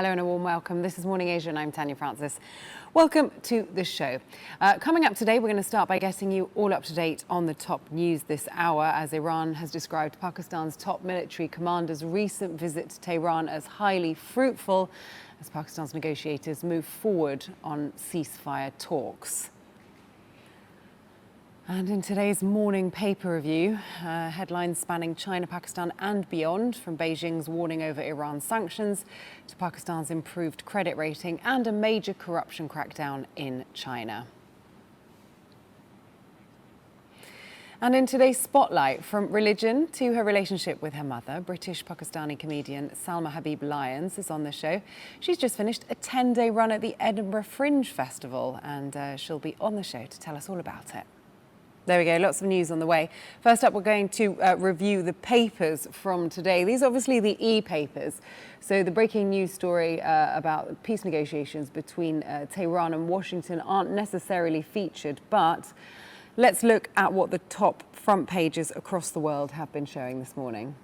Hello and a warm welcome. This is Morning Asia and I'm Tanya Francis. Welcome to the show. Coming up today, we're going to start by getting you all up to date on the top news this hour, as Iran has described Pakistan's top military commander's recent visit to Tehran as highly fruitful as Pakistan's negotiators move forward on ceasefire talks. And in today's morning paper review, headlines spanning China, Pakistan and beyond, from Beijing's warning over Iran sanctions to Pakistan's improved credit rating and a major corruption crackdown in China. And in today's spotlight, from religion to her relationship with her mother, British-Pakistani comedian Salma Habib Lyons is on the show. She's just finished a 10-day run at the Edinburgh Fringe Festival, and she'll be on the show to tell us all about it. There we go, lots of news on the way. First up, we're going to review the papers from today. These are obviously the e-papers. So the breaking news story about peace negotiations between Tehran and Washington aren't necessarily featured, but let's look at what the top front pages across the world have been showing this morning.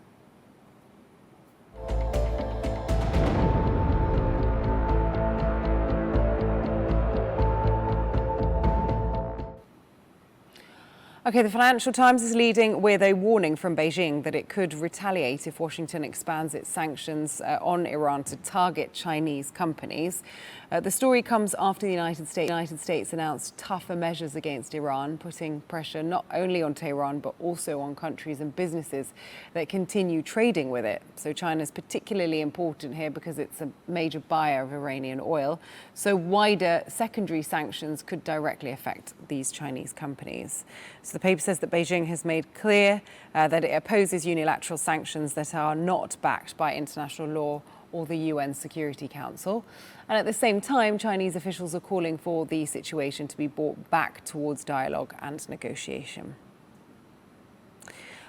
OK, the Financial Times is leading with a warning from Beijing that it could retaliate if Washington expands its sanctions on Iran to target Chinese companies. The story comes after the United States announced tougher measures against Iran, putting pressure not only on Tehran but also on countries and businesses that continue trading with it. So China is particularly important here because it's a major buyer of Iranian oil. So wider secondary sanctions could directly affect these Chinese companies. So the paper says that Beijing has made clear that it opposes unilateral sanctions that are not backed by international law or the UN Security Council. And at the same time, Chinese officials are calling for the situation to be brought back towards dialogue and negotiation.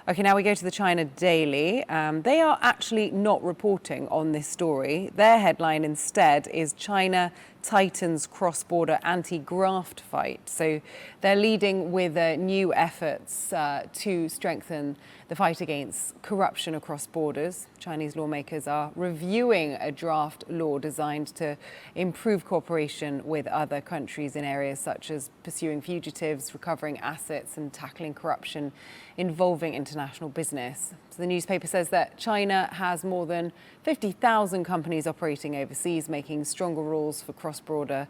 OK, now we go to the China Daily. They are actually not reporting on this story. Their headline instead is China tightens cross-border anti-graft fight. So they're leading with new efforts to strengthen the fight against corruption across borders. Chinese lawmakers are reviewing a draft law designed to improve cooperation with other countries in areas such as pursuing fugitives, recovering assets and tackling corruption involving international business. So the newspaper says that China has more than 50,000 companies operating overseas, making stronger rules for cross-border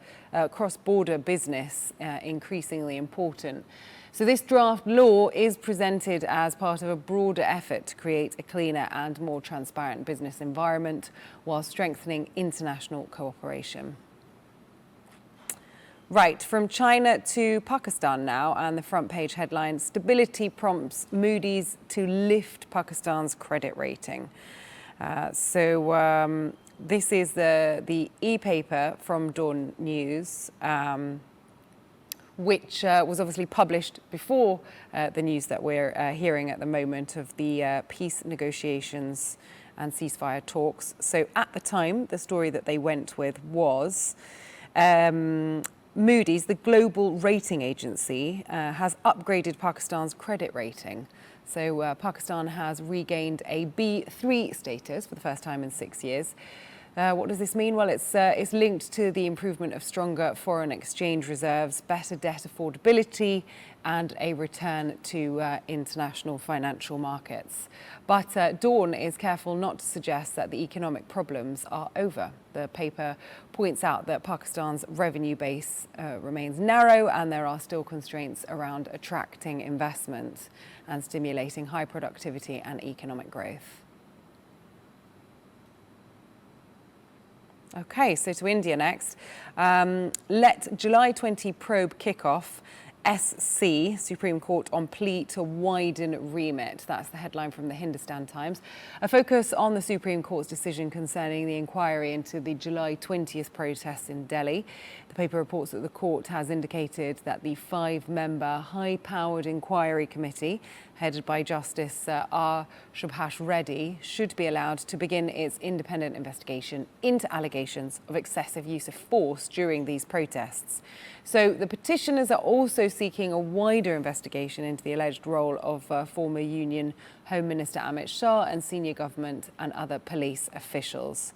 business increasingly important. So this draft law is presented as part of a broader effort to create a cleaner and more transparent business environment while strengthening international cooperation. Right, from China to Pakistan now, and the front page headline, stability prompts Moody's to lift Pakistan's credit rating. This is the e-paper from Dawn News, which was obviously published before the news that we're hearing at the moment of the peace negotiations and ceasefire talks. So at the time, the story that they went with was Moody's, the global rating agency, has upgraded Pakistan's credit rating. So Pakistan has regained a B3 status for the first time in 6 years. What does this mean? Well, it's linked to the improvement of stronger foreign exchange reserves, better debt affordability, and a return to international financial markets. But Dawn is careful not to suggest that the economic problems are over. The paper points out that Pakistan's revenue base remains narrow, and there are still constraints around attracting investment and stimulating high productivity and economic growth. OK, so to India next. Let July 20 probe kick off. SC, Supreme Court on plea to widen remit. That's the headline from the Hindustan Times. A focus on the Supreme Court's decision concerning the inquiry into the July 20th protests in Delhi. The paper reports that the court has indicated that the 5-member high-powered inquiry committee, headed by Justice R. Subhash Reddy, should be allowed to begin its independent investigation into allegations of excessive use of force during these protests. So the petitioners are also seeking a wider investigation into the alleged role of former Union Home Minister Amit Shah and senior government and other police officials.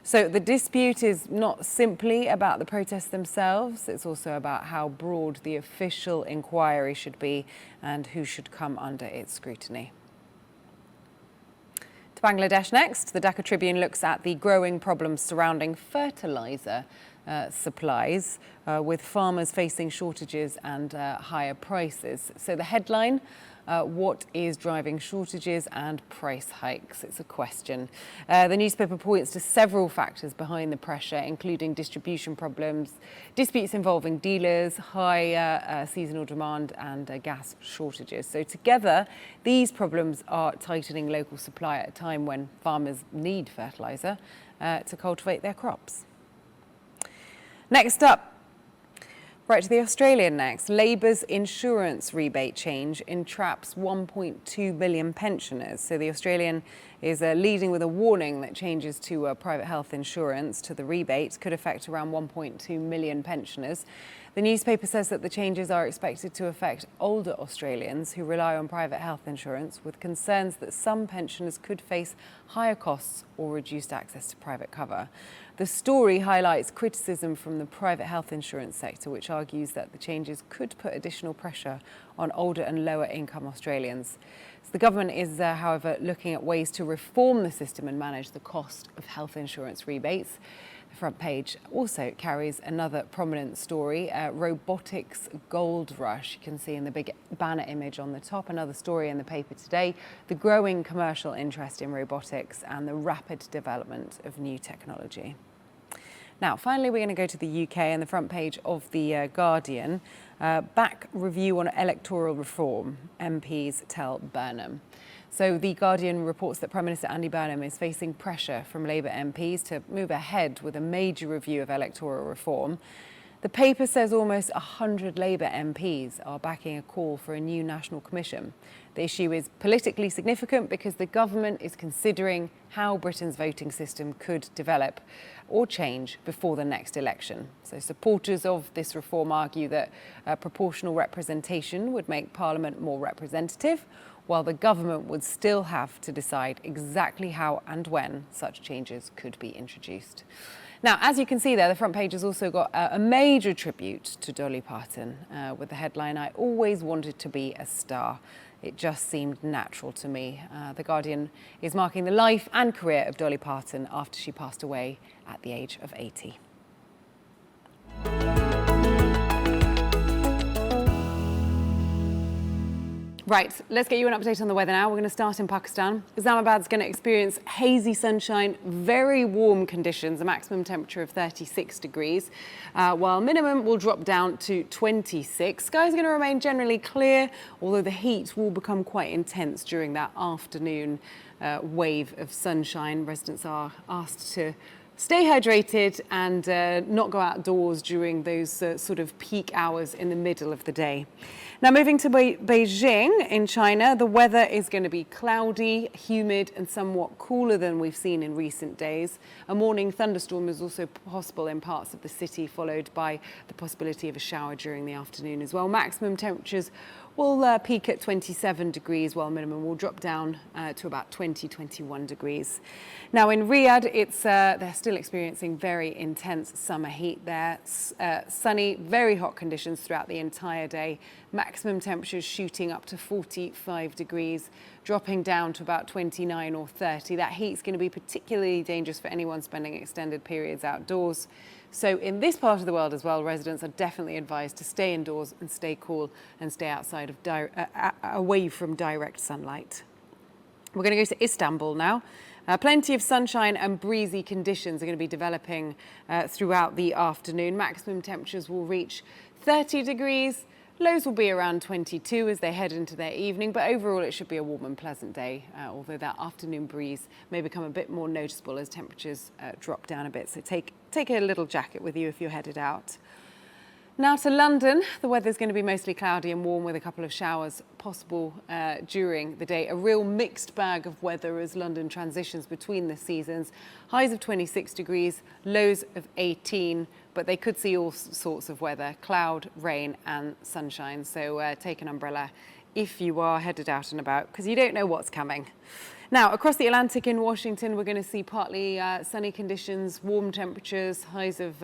So the dispute is not simply about the protests themselves, it's also about how broad the official inquiry should be and who should come under its scrutiny. To Bangladesh next, the Dhaka Tribune looks at the growing problems surrounding fertiliser supplies, with farmers facing shortages and higher prices. So the headline, what is driving shortages and price hikes? It's a question. The newspaper points to several factors behind the pressure, including distribution problems, disputes involving dealers, high seasonal demand and gas shortages. So together, these problems are tightening local supply at a time when farmers need fertiliser to cultivate their crops. Next up, right to the Australian next. Labour's insurance rebate change entraps 1.2 million pensioners. So the Australian is leading with a warning that changes to private health insurance to the rebate could affect around 1.2 million pensioners. The newspaper says that the changes are expected to affect older Australians who rely on private health insurance, with concerns that some pensioners could face higher costs or reduced access to private cover. The story highlights criticism from the private health insurance sector, which argues that the changes could put additional pressure on older and lower income Australians. So the government is, however, looking at ways to reform the system and manage the cost of health insurance rebates. The front page also carries another prominent story, robotics gold rush. You can see in the big banner image on the top, another story in the paper today, the growing commercial interest in robotics and the rapid development of new technology. Now, finally, we're going to go to the UK and the front page of The Guardian. Back review on electoral reform, MPs tell Burnham. So The Guardian reports that Prime Minister Andy Burnham is facing pressure from Labour MPs to move ahead with a major review of electoral reform. The paper says almost 100 Labour MPs are backing a call for a new national commission. The issue is politically significant because the government is considering how Britain's voting system could develop or change before the next election. So supporters of this reform argue that proportional representation would make Parliament more representative, while the government would still have to decide exactly how and when such changes could be introduced. Now, as you can see there, the front page has also got a major tribute to Dolly Parton with the headline, "I always wanted to be a star. It just seemed natural to me." The Guardian is marking the life and career of Dolly Parton after she passed away at the age of 80. Right, let's get you an update on the weather now. We're going to start in Pakistan. Islamabad's going to experience hazy sunshine, very warm conditions, a maximum temperature of 36 degrees, while minimum will drop down to 26. Skies are going to remain generally clear, although the heat will become quite intense during that afternoon wave of sunshine. Residents are asked to stay hydrated and not go outdoors during those sort of peak hours in the middle of the day. Now, moving to Beijing in China, the weather is going to be cloudy, humid and somewhat cooler than we've seen in recent days. A morning thunderstorm is also possible in parts of the city, followed by the possibility of a shower during the afternoon as well. Maximum temperatures will peak at 27 degrees, while minimum will drop down to about 21 degrees. Now in Riyadh, they're still experiencing very intense summer heat there. Sunny, very hot conditions throughout the entire day. Maximum temperatures shooting up to 45 degrees, dropping down to about 29 or 30. That heat's going to be particularly dangerous for anyone spending extended periods outdoors. So in this part of the world as well, residents are definitely advised to stay indoors and stay cool and stay outside of away from direct sunlight. We're going to go to Istanbul now. Plenty of sunshine and breezy conditions are going to be developing throughout the afternoon. Maximum temperatures will reach 30 degrees. Lows will be around 22 as they head into their evening, but overall it should be a warm and pleasant day, although that afternoon breeze may become a bit more noticeable as temperatures drop down a bit. So take a little jacket with you if you're headed out. Now to London, the weather's going to be mostly cloudy and warm with a couple of showers possible during the day. A real mixed bag of weather as London transitions between the seasons. Highs of 26 degrees, lows of 18, but they could see all sorts of weather, cloud, rain and sunshine. So take an umbrella if you are headed out and about, because you don't know what's coming. Now, across the Atlantic in Washington, we're going to see partly sunny conditions, warm temperatures, highs of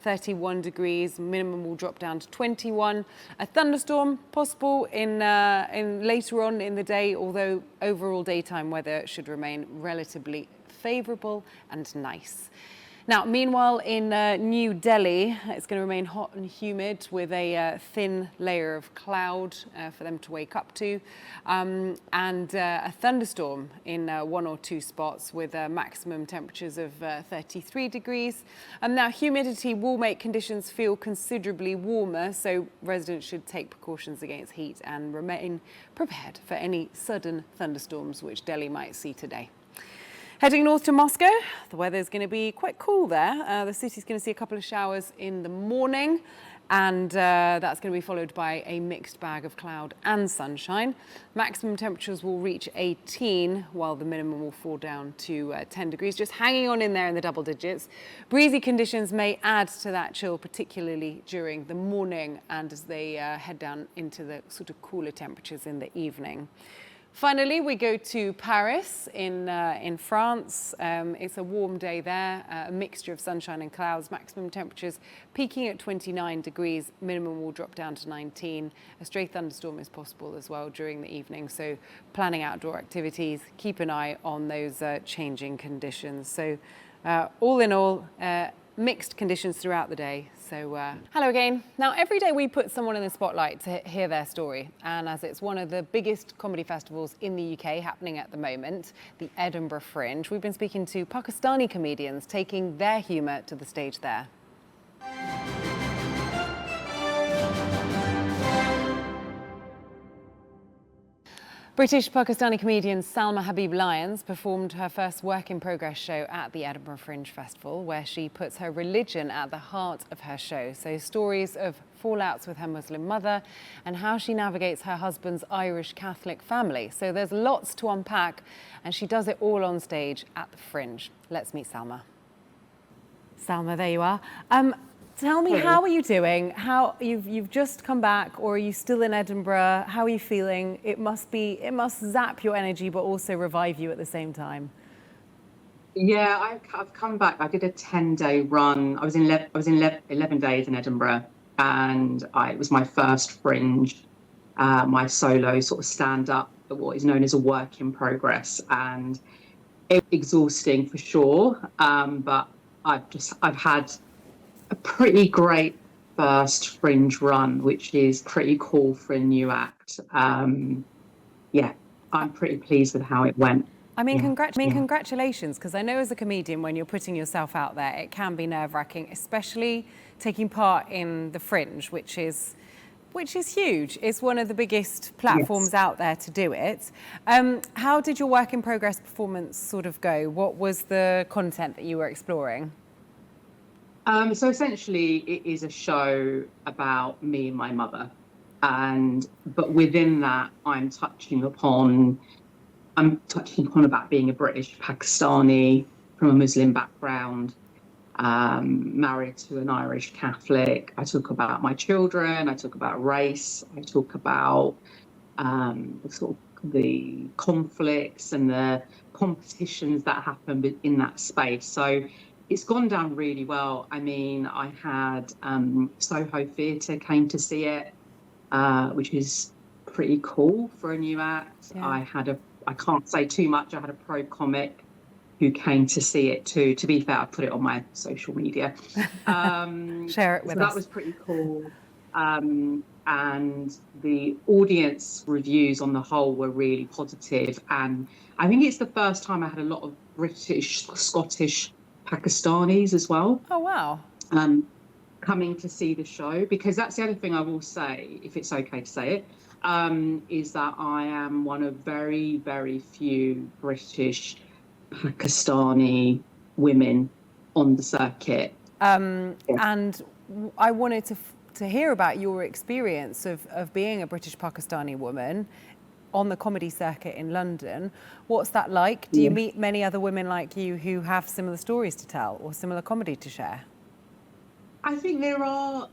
31 degrees, minimum will drop down to 21. A thunderstorm possible in later on in the day, although overall daytime weather should remain relatively favourable and nice. Now, meanwhile, in New Delhi, it's going to remain hot and humid with a thin layer of cloud for them to wake up to, and a thunderstorm in 1 or 2 spots with maximum temperatures of 33 degrees. Now, humidity will make conditions feel considerably warmer, so residents should take precautions against heat and remain prepared for any sudden thunderstorms which Delhi might see today. Heading north to Moscow, the weather is going to be quite cool there. The city's going to see a couple of showers in the morning, and that's going to be followed by a mixed bag of cloud and sunshine. Maximum temperatures will reach 18, while the minimum will fall down to 10 degrees, just hanging on in there in the double digits. Breezy conditions may add to that chill, particularly during the morning and as they head down into the sort of cooler temperatures in the evening. Finally, we go to Paris in France. It's a warm day there, a mixture of sunshine and clouds. Maximum temperatures peaking at 29 degrees. Minimum will drop down to 19. A stray thunderstorm is possible as well during the evening. So planning outdoor activities, keep an eye on those changing conditions. So all in all, mixed conditions throughout the day. So hello again. Now, every day we put someone in the spotlight to hear their story. And as it's one of the biggest comedy festivals in the UK happening at the moment, the Edinburgh Fringe, we've been speaking to Pakistani comedians taking their humour to the stage there. British-Pakistani comedian Salma Habib Lyons performed her first work-in-progress show at the Edinburgh Fringe Festival, where she puts her religion at the heart of her show. So stories of fallouts with her Muslim mother and how she navigates her husband's Irish Catholic family. So there's lots to unpack, and she does it all on stage at the Fringe. Let's meet Salma. Salma, there you are. Tell me, how are you doing? How you've just come back, or are you still in Edinburgh? How are you feeling? It must zap your energy, but also revive you at the same time. Yeah, I've come back. I did a 10-day run. I was in 11 days in Edinburgh, and it was my first Fringe, my solo sort of stand-up, what is known as a work in progress, and it was exhausting for sure. But I've had a pretty great first Fringe run, which is pretty cool for a new act. Yeah, I'm pretty pleased with how it went. I mean, congratulations, because I know as a comedian, when you're putting yourself out there, it can be nerve-wracking, especially taking part in the Fringe, which is huge. It's one of the biggest platforms out there to do it. How did your work in progress performance sort of go? What was the content that you were exploring? So essentially, it is a show about me and my mother, but within that, I'm touching upon about being a British Pakistani from a Muslim background, married to an Irish Catholic. I talk about my children. I talk about race. I talk about the conflicts and the competitions that happen in that space. So it's gone down really well. I mean, I had Soho Theatre came to see it, which is pretty cool for a new act. Yeah. I can't say too much. I had a pro comic who came to see it too. To be fair, I put it on my social media. Share it with us. That was pretty cool. And the audience reviews on the whole were really positive. And I think it's the first time I had a lot of British, Scottish, Pakistanis as well. Oh, wow. Coming to see the show, because that's the other thing I will say, if it's okay to say it, is that I am one of very, very few British Pakistani women on the circuit. And I wanted to hear about your experience of being a British Pakistani woman on the comedy circuit in London. What's that like? Do you meet many other women like you who have similar stories to tell or similar comedy to share? I think there are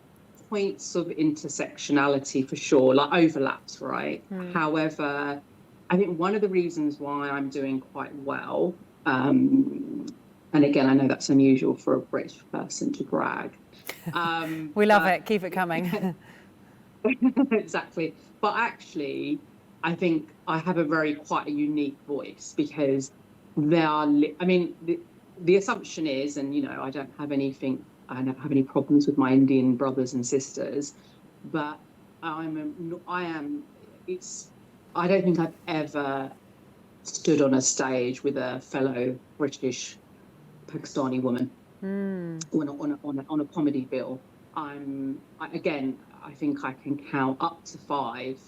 points of intersectionality for sure, like overlaps, right? However, I think one of the reasons why I'm doing quite well, and again, I know that's unusual for a British person to brag. We love it. Keep it coming. Exactly. But actually, I think I have a quite a unique voice because there are, I mean, the assumption is, and, I don't have any problems with my Indian brothers and sisters, but I don't think I've ever stood on a stage with a fellow British Pakistani woman on a comedy bill. Again, I think I can count up to 5.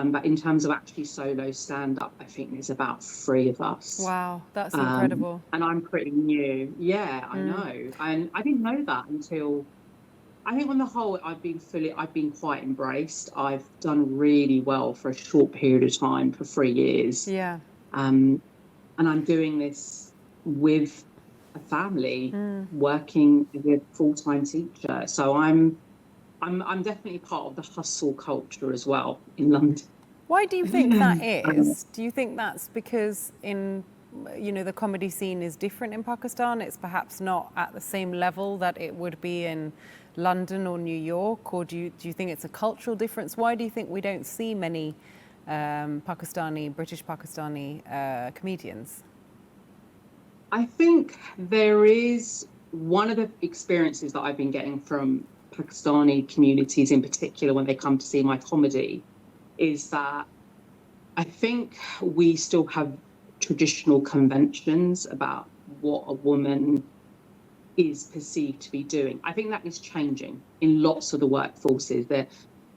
But in terms of actually solo stand-up, I think there's about 3 of us. Wow, that's incredible. And I'm pretty new. Yeah, I know. And I didn't know that until, I think on the whole, I've been quite embraced. I've done really well for a short period of time, for 3 years. Yeah. And I'm doing this with a family, working as a full-time teacher. So I'm definitely part of the hustle culture as well in London. Why do you think that is? Do you think that's because the comedy scene is different in Pakistan? It's perhaps not at the same level that it would be in London or New York? Or do you think it's a cultural difference? Why do you think we don't see many British Pakistani comedians? I think there is one of the experiences that I've been getting from Pakistani communities in particular when they come to see my comedy is that I think we still have traditional conventions about what a woman is perceived to be doing. I think that is changing in lots of the workforces. The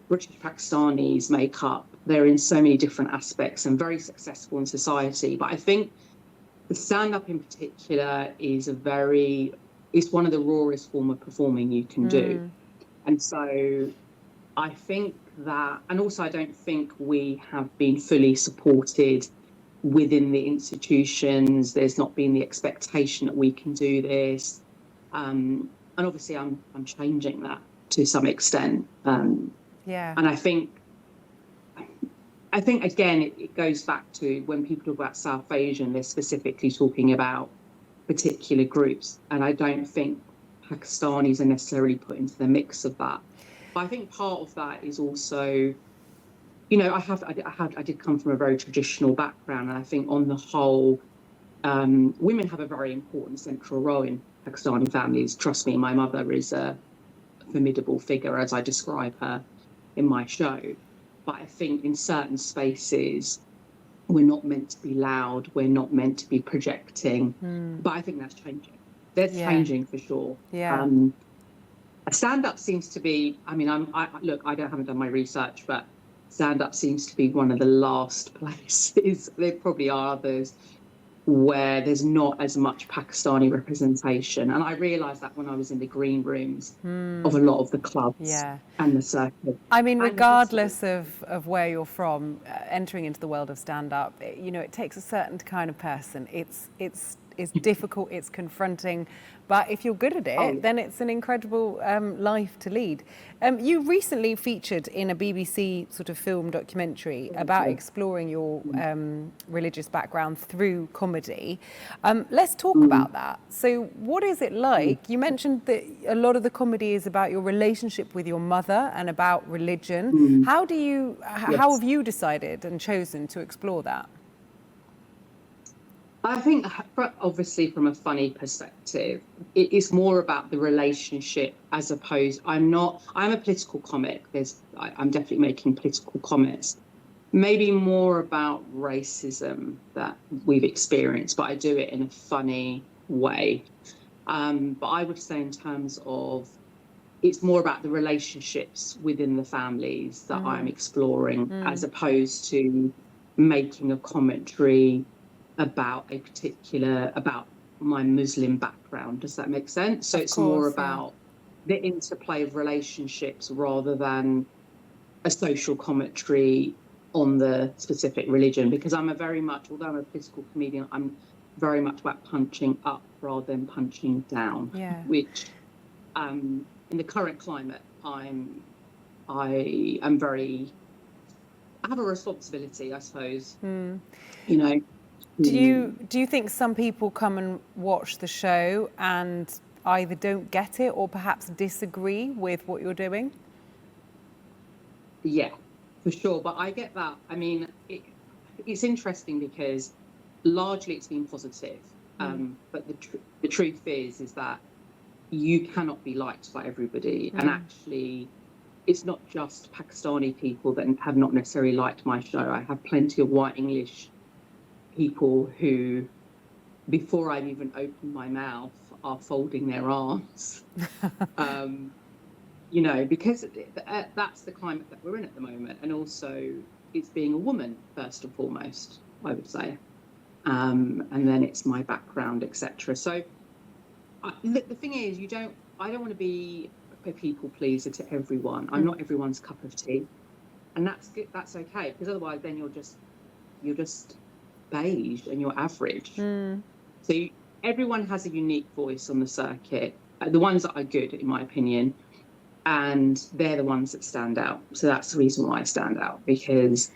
British Pakistanis make up, they're in so many different aspects and very successful in society. But I think the stand-up in particular is it's one of the rawest form of performing you can do. And so I think that, and also I don't think we have been fully supported within the institutions. There's not been the expectation that we can do this. And obviously I'm changing that to some extent. Yeah. And I think again, it goes back to when people talk about South Asian, they're specifically talking about particular groups. And I don't think Pakistanis are necessarily put into the mix of that. But I think part of that is also, I did come from a very traditional background. And I think on the whole, women have a very important central role in Pakistani families. Trust me, my mother is a formidable figure, as I describe her in my show. But I think in certain spaces, we're not meant to be loud. We're not meant to be projecting. But I think that's changing. That's changing for sure. Yeah. Stand-up seems to be, I mean, haven't done my research, but stand-up seems to be one of the last places, there probably are others, where there's not as much Pakistani representation. And I realised that when I was in the green rooms of a lot of the clubs and the circuit. I mean, regardless of where you're from, entering into the world of stand-up, it takes a certain kind of person. It's difficult, it's confronting, but if you're good at it, then it's an incredible life to lead. You recently featured in a BBC sort of film documentary about exploring your religious background through comedy. Let's talk about that. So what is it like? You mentioned that a lot of the comedy is about your relationship with your mother and about religion. How have you decided and chosen to explore that? I think, obviously, from a funny perspective, it is more about the relationship as opposed. I'm a political comic. I'm definitely making political comments. Maybe more about racism that we've experienced, but I do it in a funny way. But I would say in terms of, it's more about the relationships within the families that I'm exploring, as opposed to making a commentary about my Muslim background. Does that make sense? So it's more about the interplay of relationships rather than a social commentary on the specific religion, because although I'm a political comedian, I'm very much about punching up rather than punching down, which in the current climate, I have a responsibility, I suppose. You know, Do you think some people come and watch the show and either don't get it or perhaps disagree with what you're doing? yeah, for sure. But I get that. I mean, it's interesting because largely it's been positive. But the truth is that you cannot be liked by everybody. And actually, it's not just Pakistani people that have not necessarily liked my show. I have plenty of white English people who, before I've even opened my mouth, are folding their arms. You know, because that's the climate that we're in at the moment. And also, it's being a woman, first and foremost, I would say. And then it's my background, etc. So the thing is, I don't want to be a people pleaser to everyone. I'm not everyone's cup of tea. And that's good. That's okay. Because otherwise then you're just beige and you're average. So everyone has a unique voice on the circuit. The ones that are good, in my opinion, and they're the ones that stand out. So that's the reason why I stand out, because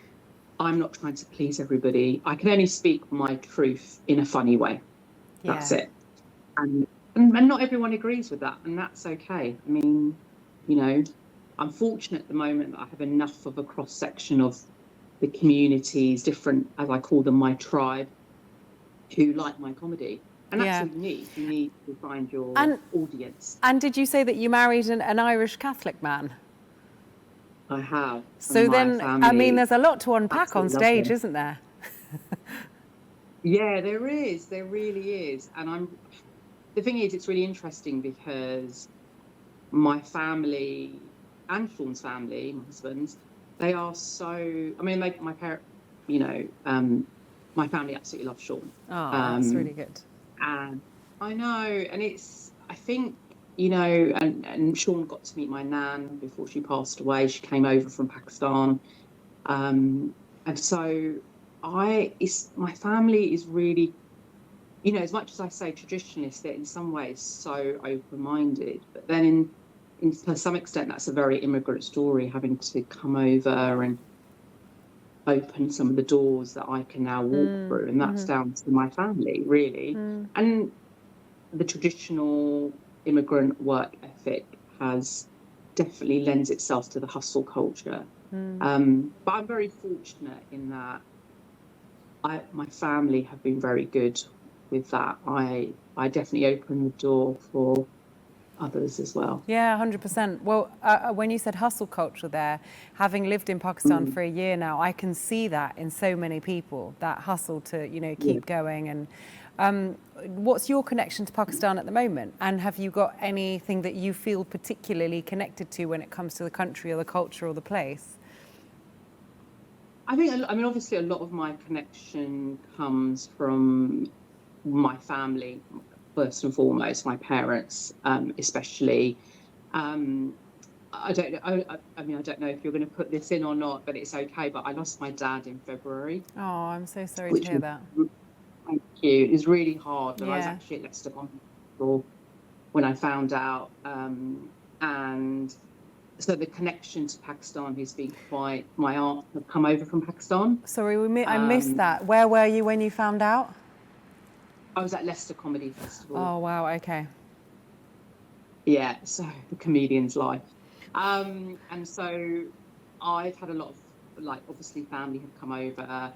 I'm not trying to please everybody. I can only speak my truth in a funny way. That's it. And not everyone agrees with that, and that's okay. I mean, you know, I'm fortunate at the moment that I have enough of a cross section of the communities, different, as I call them, my tribe, who like my comedy. And that's what you need. You need to find your audience. And did you say that you married an Irish Catholic man? I have. So then, I mean, there's a lot to unpack on stage, isn't there? Yeah, there is. There really is. And the thing is, it's really interesting because my family and Sean's family, my husband's, they are so, I mean, like my parents, you know, my family absolutely love Sean. Oh, that's really good. And I know, and I think, you know, and Sean got to meet my nan before she passed away. She came over from Pakistan. And so my family is really, you know, as much as I say traditionalist, they're in some ways so open-minded, but then to some extent, that's a very immigrant story, having to come over and open some of the doors that I can now walk through, and that's down to my family, really. And the traditional immigrant work ethic has definitely lends itself to the hustle culture. But I'm very fortunate in that my family have been very good with that. I definitely open the door for others as well. Yeah, 100%. Well, when you said hustle culture there, having lived in Pakistan for a year now, I can see that in so many people, that hustle to, you know, keep going. And what's your connection to Pakistan at the moment? And have you got anything that you feel particularly connected to when it comes to the country or the culture or the place? I mean, obviously a lot of my connection comes from my family, first and foremost, my parents, especially. I don't know. I mean, I don't know if you're going to put this in or not, but it's okay. But I lost my dad in February. Oh, I'm so sorry to hear that. Thank you. It was really hard. Yeah. I was actually at Leicester Hospital when I found out. And so the connection to Pakistan has been quite. My aunt had come over from Pakistan. Sorry, I missed that. Where were you when you found out? I was at Leicester Comedy Festival. Oh, wow. Okay. Yeah, so the comedian's life. And so I've had a lot of, like, obviously family have come over,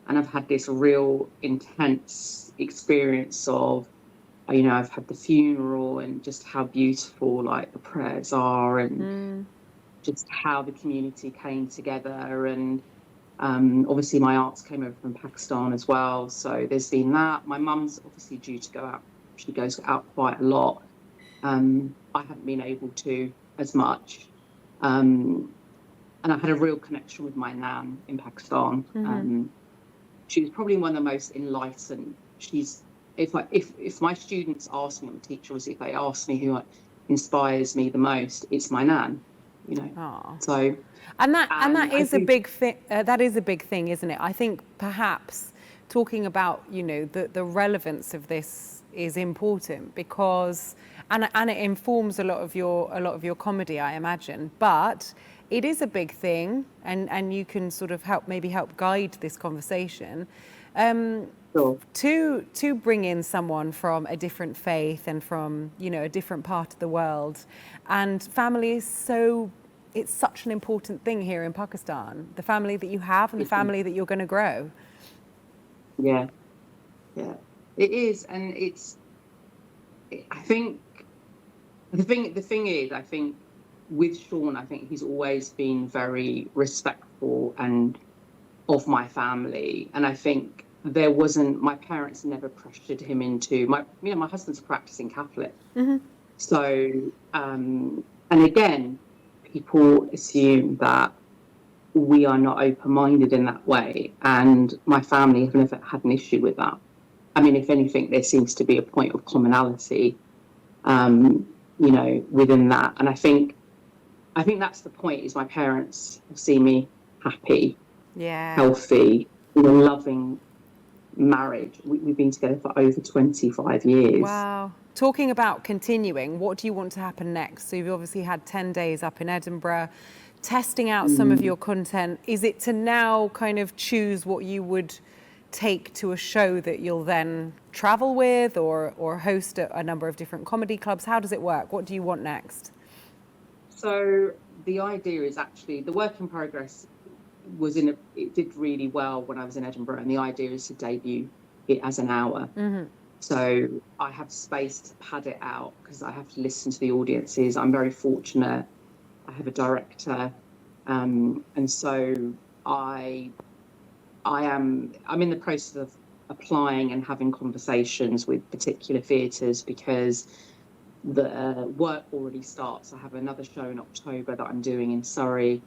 and I've had this real intense experience of, you know, I've had the funeral and just how beautiful, like, the prayers are, and just how the community came together. And obviously my aunts came over from Pakistan as well. So there's been that. My mum's obviously due to go out. She goes out quite a lot. I haven't been able to as much. And I had a real connection with my nan in Pakistan. She was probably one of the most enlightened. If my students ask me, I'm a teacher, if they ask me who inspires me the most, it's my nan, you know. Aww. So that is a big thing. That is a big thing, isn't it? I think perhaps talking about, you know, the relevance of this is important because and it informs a lot of your comedy, I imagine. But it is a big thing, and you can sort of maybe help guide this conversation. Sure. To bring in someone from a different faith and from, you know, a different part of the world, and family is it's such an important thing here in Pakistan, the family that you have and the family that you're going to grow. Yeah, yeah, it is. And I think the thing is, I think with Sean, I think he's always been very respectful and of my family. And I think my parents never pressured him into my husband's a practicing Catholic. Mm-hmm. So, and again, people assume that we are not open-minded in that way. And my family have never had an issue with that. I mean, if anything, there seems to be a point of commonality, you know, within that. And I think that's the point, is my parents see me happy, healthy, in a loving marriage. We've been together for over 25 years. Wow. Talking about continuing, what do you want to happen next? So you've obviously had 10 days up in Edinburgh, testing out some of your content. Is it to now kind of choose what you would take to a show that you'll then travel with, or host a number of different comedy clubs? How does it work? What do you want next? So the idea is actually, the work in progress it did really well when I was in Edinburgh, and the idea is to debut it as an hour. Mm-hmm. So I have space to pad it out because I have to listen to the audiences. I'm very fortunate. I have a director, and so I'm in the process of applying and having conversations with particular theatres, because the work already starts. I have another show in October that I'm doing in Surrey,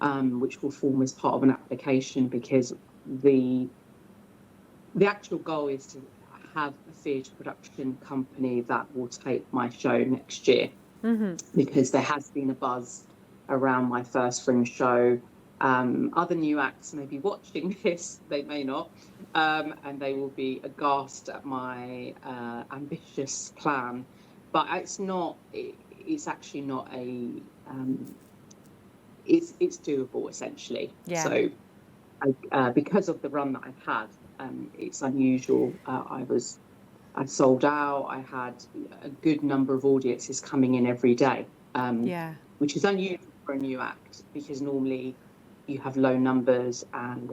which will form as part of an application, because the actual goal is to have a theatre production company that will take my show next year. Mm-hmm. Because there has been a buzz around my first Fringe show. Other new acts may be watching this, they may not, and they will be aghast at my ambitious plan. But it's actually not it's doable, essentially. Yeah. So because of the run that I've had, it's unusual. I sold out. I had a good number of audiences coming in every day, which is unusual for a new act, because normally you have low numbers and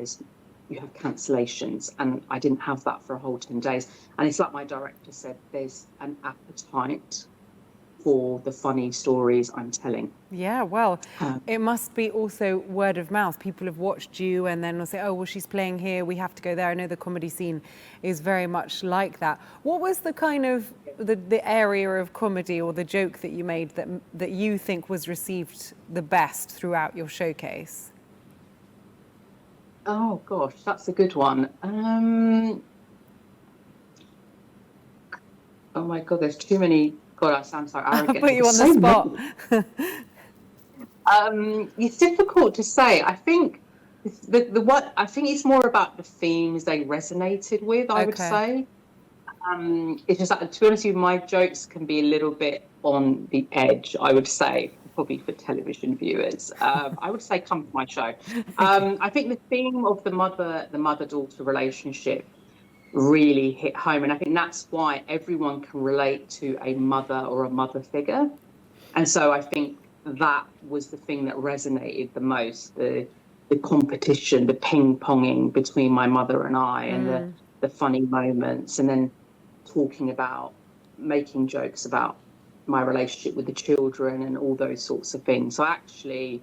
you have cancellations, and I didn't have that for a whole 10 days. And it's like my director said, there's an appetite for the funny stories I'm telling. Yeah, well, it must be also word of mouth. People have watched you and then will say, oh, well, she's playing here, we have to go there. I know the comedy scene is very much like that. What was the kind of the area of comedy or the joke that you made that you think was received the best throughout your showcase? Oh, gosh, that's a good one. Oh, my God, there's too many. God, I sound so arrogant. I'll put you on the spot. It's difficult to say. I think I think it's more about the themes they resonated with, I would say. It's just that, to be honest with you, my jokes can be a little bit on the edge, I would say, probably for television viewers. I would say come to my show. I think the theme of the mother-daughter relationship really hit home, and I think that's why everyone can relate to a mother or a mother figure. And so I think that was the thing that resonated the most, the competition, the ping-ponging between my mother and I, and the funny moments, and then making jokes about my relationship with the children and all those sorts of things. So actually,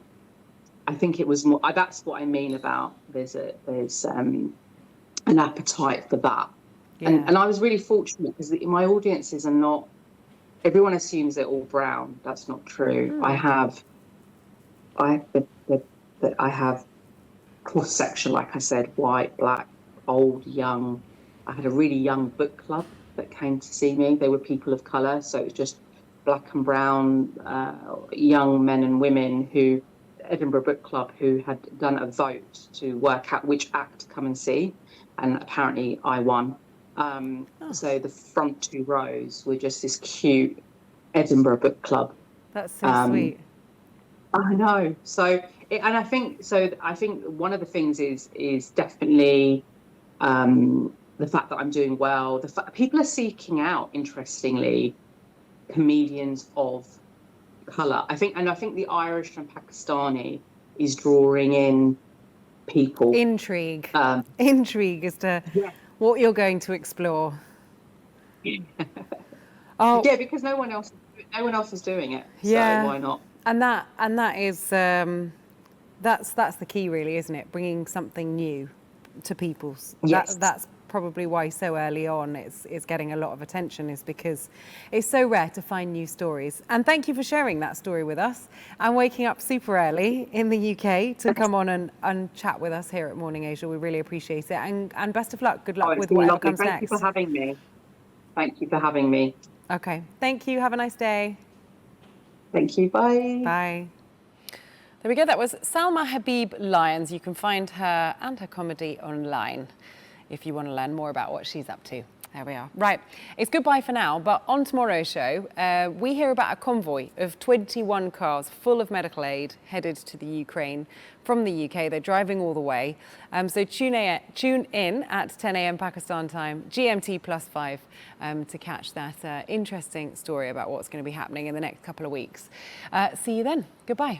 I think it was more, that's what I mean about there's an appetite for that. Yeah. And I was really fortunate, because my audiences are not, everyone assumes they're all brown. That's not true. I have cross section, like I said, white, black, old, young. I had a really young book club that came to see me. They were people of colour, so it was just black and brown young men and women who, Edinburgh Book Club, who had done a vote to work out which act to come and see, and apparently I won. So the front two rows were just this cute Edinburgh Book Club. That's so sweet. I know. And I think so. I think one of the things is definitely the fact that I'm doing well. The fact people are seeking out, interestingly, comedians of color. I think the Irish and Pakistani is drawing in people. Intrigue. Um, Intrigue as to yeah, what you're going to explore. Oh, yeah, because no one else is doing it. So yeah. why not? And that is that's the key, really, isn't it? Bringing something new to people. Yes. That's probably why so early on it's getting a lot of attention, is because it's so rare to find new stories. And thank you for sharing that story with us and waking up super early in the UK to come on and chat with us here at Morning Asia. We really appreciate it. And best of luck. Good Oh, luck it's with been whatever lovely. comes Thank you for next. having me. Thank you for having me. Okay. Thank you. Have a nice day. Thank you. Bye. Bye. There we go. That was Salma Habib Lyons. You can find her and her comedy online if you want to learn more about what she's up to. There we are. Right, it's goodbye for now, but on tomorrow's show, we hear about a convoy of 21 cars full of medical aid headed to the Ukraine from the UK. They're driving all the way. So tune in at 10 a.m. Pakistan time, GMT +5, to catch that interesting story about what's going to be happening in the next couple of weeks. See you then. Goodbye.